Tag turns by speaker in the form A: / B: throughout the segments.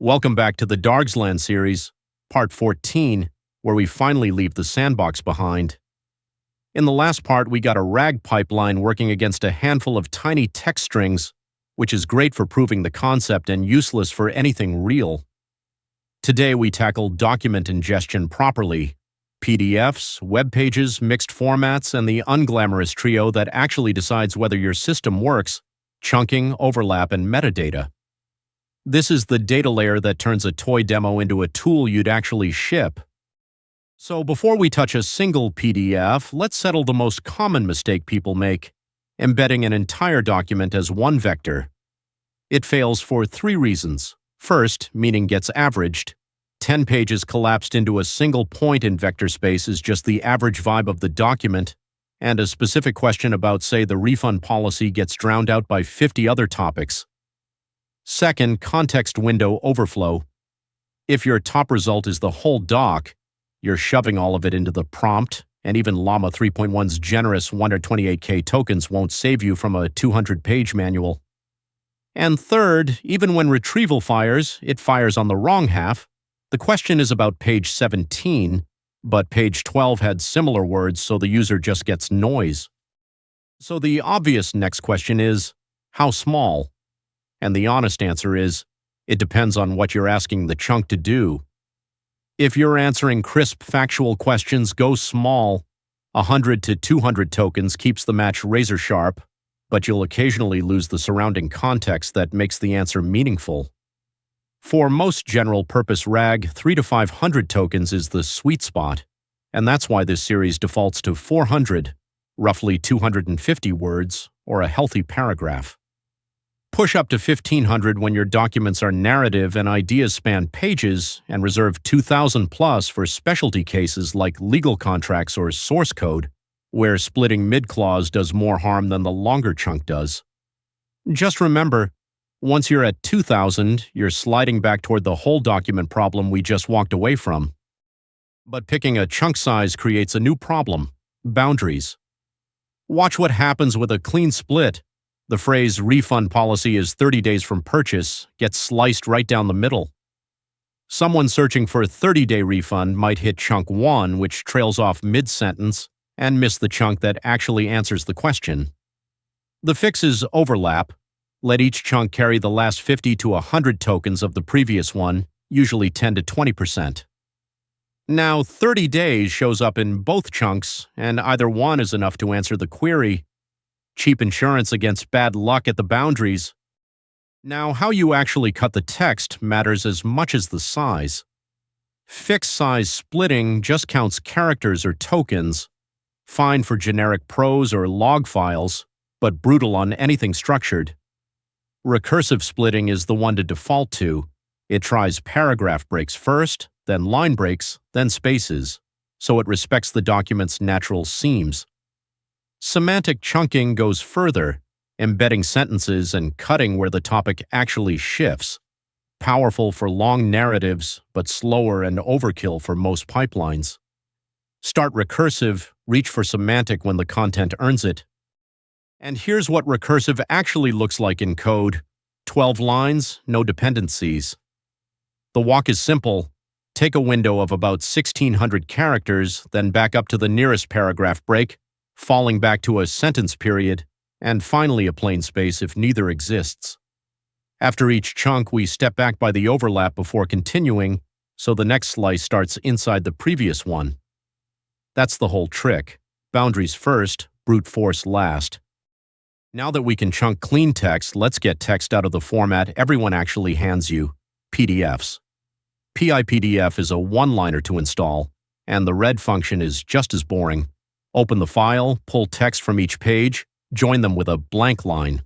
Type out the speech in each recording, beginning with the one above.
A: Welcome back to the Dargslan series, part 14, where we finally leave the sandbox behind. In the last part, we got a RAG pipeline working against a handful of tiny text strings, which is great for proving the concept and useless for anything real. Today, we tackle document ingestion properly, PDFs, web pages, mixed formats, and the unglamorous trio that actually decides whether your system works, chunking, overlap, and metadata. This is the data layer that turns a toy demo into a tool you'd actually ship. So before we touch a single PDF, let's settle the most common mistake people make, embedding an entire document as one vector. It fails for three reasons. First, meaning gets averaged. 10 pages collapsed into a single point in vector space is just the average vibe of the document, and a specific question about, say, the refund policy gets drowned out by 50 other topics. Second, context window overflow. If your top result is the whole doc, you're shoving all of it into the prompt, and even Llama 3.1's generous 128K tokens won't save you from a 200-page manual. And third, even when retrieval fires, it fires on the wrong half. The question is about page 17, but page 12 had similar words, so the user just gets noise. So the obvious next question is, how small? And the honest answer is, it depends on what you're asking the chunk to do. If you're answering crisp factual questions, go small. 100 to 200 tokens keeps the match razor sharp, but you'll occasionally lose the surrounding context that makes the answer meaningful. For most general-purpose RAG, 3 to 500 tokens is the sweet spot, and that's why this series defaults to 400, roughly 250 words, or a healthy paragraph. Push up to 1,500 when your documents are narrative and ideas span pages, and reserve 2,000 plus for specialty cases like legal contracts or source code, where splitting mid-clause does more harm than the longer chunk does. Just remember, once you're at 2,000, you're sliding back toward the whole document problem we just walked away from. But picking a chunk size creates a new problem: boundaries. Watch what happens with a clean split. The phrase refund policy is 30 days from purchase gets sliced right down the middle. Someone searching for a 30-day refund might hit chunk 1, which trails off mid-sentence, and miss the chunk that actually answers the question. The fix is overlap. Let each chunk carry the last 50 to 100 tokens of the previous one, usually 10 to 20%. Now, 30 days shows up in both chunks, and either one is enough to answer the query. Cheap insurance against bad luck at the boundaries. Now, how you actually cut the text matters as much as the size. Fixed size splitting just counts characters or tokens, fine for generic prose or log files, but brutal on anything structured. Recursive splitting is the one to default to. It tries paragraph breaks first, then line breaks, then spaces, so it respects the document's natural seams. Semantic chunking goes further, embedding sentences and cutting where the topic actually shifts. Powerful for long narratives, but slower and overkill for most pipelines. Start recursive, reach for semantic when the content earns it. And here's what recursive actually looks like in code: 12 lines, no dependencies. The walk is simple. Take a window of about 1,600 characters, then back up to the nearest paragraph break, falling back to a sentence period, and finally a plain space if neither exists. After each chunk, we step back by the overlap before continuing, so the next slice starts inside the previous one. That's the whole trick. Boundaries first, brute force last. Now that we can chunk clean text, let's get text out of the format everyone actually hands you: PDFs. pypdf is a one-liner to install, and the read function is just as boring. Open the file, pull text from each page, join them with a blank line.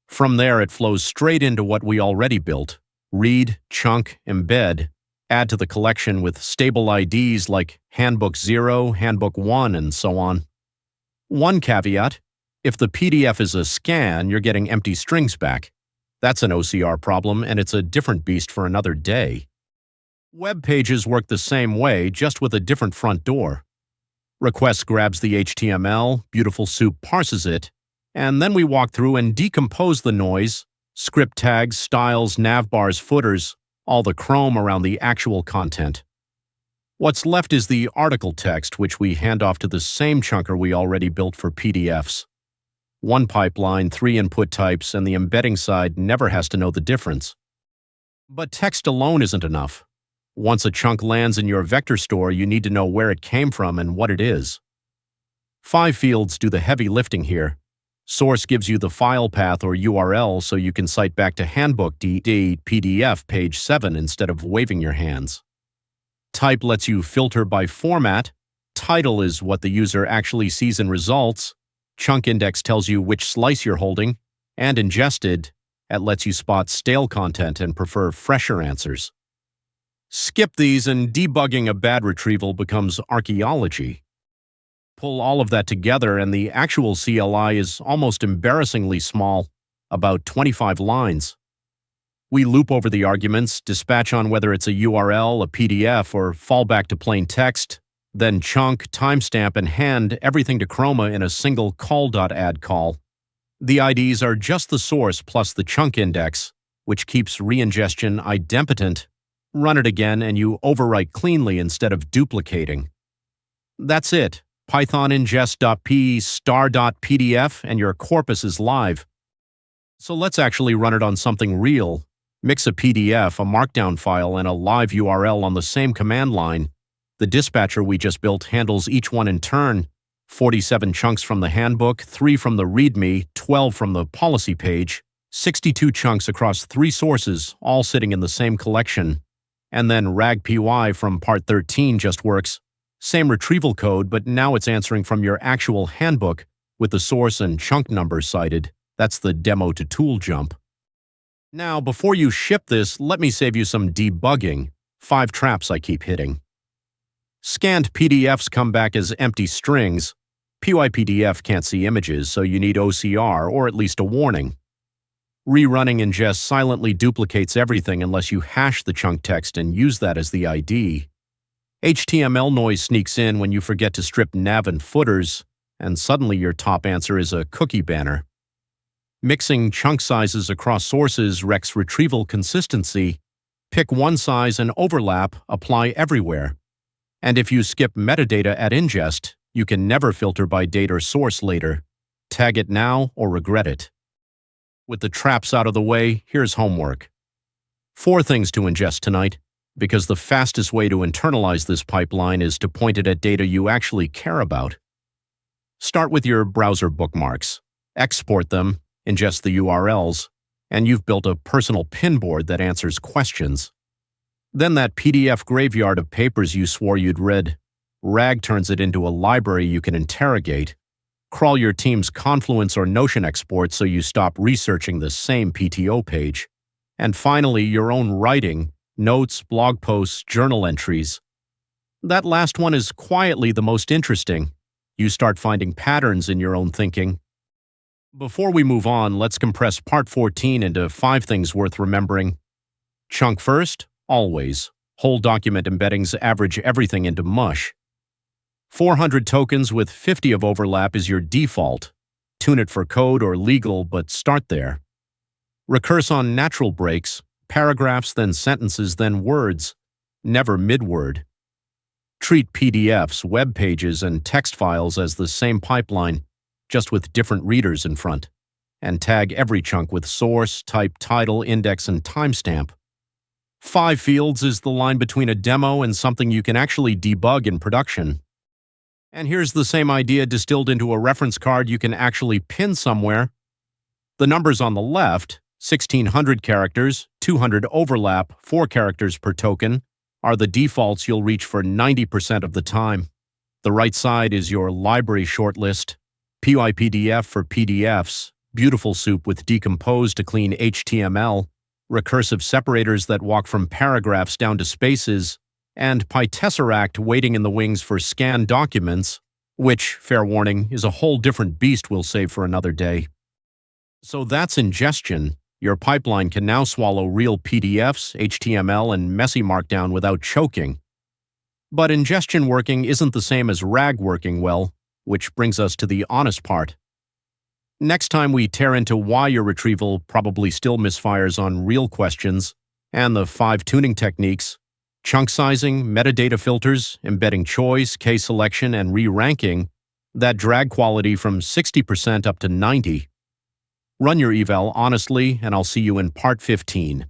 A: From there, it flows straight into what we already built: read, chunk, embed, add to the collection with stable IDs like Handbook 0, Handbook 1, and so on. One caveat: if the PDF is a scan, you're getting empty strings back. That's an OCR problem, and it's a different beast for another day. Web pages work the same way, just with a different front door. Request grabs the HTML, BeautifulSoup parses it, and then we walk through and decompose the noise: script tags, styles, navbars, footers, all the chrome around the actual content. What's left is the article text, which we hand off to the same chunker we already built for PDFs. One pipeline, 3 input types, and the embedding side never has to know the difference. But text alone isn't enough. Once a chunk lands in your vector store, you need to know where it came from and what it is. 5 fields do the heavy lifting here. Source gives you the file path or URL so you can cite back to handbook.pdf page 7 instead of waving your hands. Type lets you filter by format. Title is what the user actually sees in results. Chunk index tells you which slice you're holding. And ingested, it lets you spot stale content and prefer fresher answers. Skip these and debugging a bad retrieval becomes archaeology. Pull all of that together and the actual CLI is almost embarrassingly small, about 25 lines. We loop over the arguments, dispatch on whether it's a URL, a PDF, or fall back to plain text, then chunk, timestamp, and hand everything to Chroma in a single call.add call. The IDs are just the source plus the chunk index, which keeps re-ingestion idempotent. Run it again and you overwrite cleanly instead of duplicating. That's it. Python ingest.py star.pdf and your corpus is live. So let's actually run it on something real. Mix a PDF, a markdown file, and a live URL on the same command line. The dispatcher we just built handles each one in turn. 47 chunks from the handbook, 3 from the README, 12 from the policy page, 62 chunks across 3 sources, all sitting in the same collection. And then rag.py from part 13 just works. Same retrieval code, but now it's answering from your actual handbook with the source and chunk numbers cited. That's the demo to tool jump. Now, before you ship this, let me save you some debugging. 5 traps I keep hitting. Scanned PDFs come back as empty strings. PyPDF can't see images, so you need OCR, or at least a warning. Rerunning ingest silently duplicates everything unless you hash the chunk text and use that as the ID. HTML noise sneaks in when you forget to strip nav and footers, and suddenly your top answer is a cookie banner. Mixing chunk sizes across sources wrecks retrieval consistency. Pick one size and overlap, apply everywhere. And if you skip metadata at ingest, you can never filter by date or source later. Tag it now or regret it. With the traps out of the way, here's homework. 4 things to ingest tonight, because the fastest way to internalize this pipeline is to point it at data you actually care about. Start with your browser bookmarks. Export them, ingest the URLs, and you've built a personal pinboard that answers questions. Then that PDF graveyard of papers you swore you'd read, RAG turns it into a library you can interrogate. Crawl your team's Confluence or Notion exports so you stop researching the same PTO page. And finally, your own writing, notes, blog posts, journal entries. That last one is quietly the most interesting. You start finding patterns in your own thinking. Before we move on, let's compress part 14 into 5 things worth remembering. Chunk first, always. Whole document embeddings average everything into mush. 400 tokens with 50 of overlap is your default. Tune it for code or legal, but start there. Recurse on natural breaks, paragraphs, then sentences, then words, never mid-word. Treat PDFs, web pages, and text files as the same pipeline, just with different readers in front. And tag every chunk with source, type, title, index, and timestamp. 5 fields is the line between a demo and something you can actually debug in production. And here's the same idea distilled into a reference card you can actually pin somewhere. The numbers on the left, 1600 characters, 200 overlap, 4 characters per token, are the defaults you'll reach for 90% of the time. The right side is your library shortlist, pypdf for PDFs, BeautifulSoup with decompose to clean HTML, recursive separators that walk from paragraphs down to spaces, and pytesseract waiting in the wings for scanned documents, which, fair warning, is a whole different beast we'll save for another day. So that's ingestion. Your pipeline can now swallow real PDFs, HTML, and messy markdown without choking. But ingestion working isn't the same as RAG working well, which brings us to the honest part. Next time we tear into why your retrieval probably still misfires on real questions, and the 5 tuning techniques: chunk sizing, metadata filters, embedding choice, case selection, and re-ranking that drag quality from 60% up to 90%. Run your eval honestly, and I'll see you in Part 15.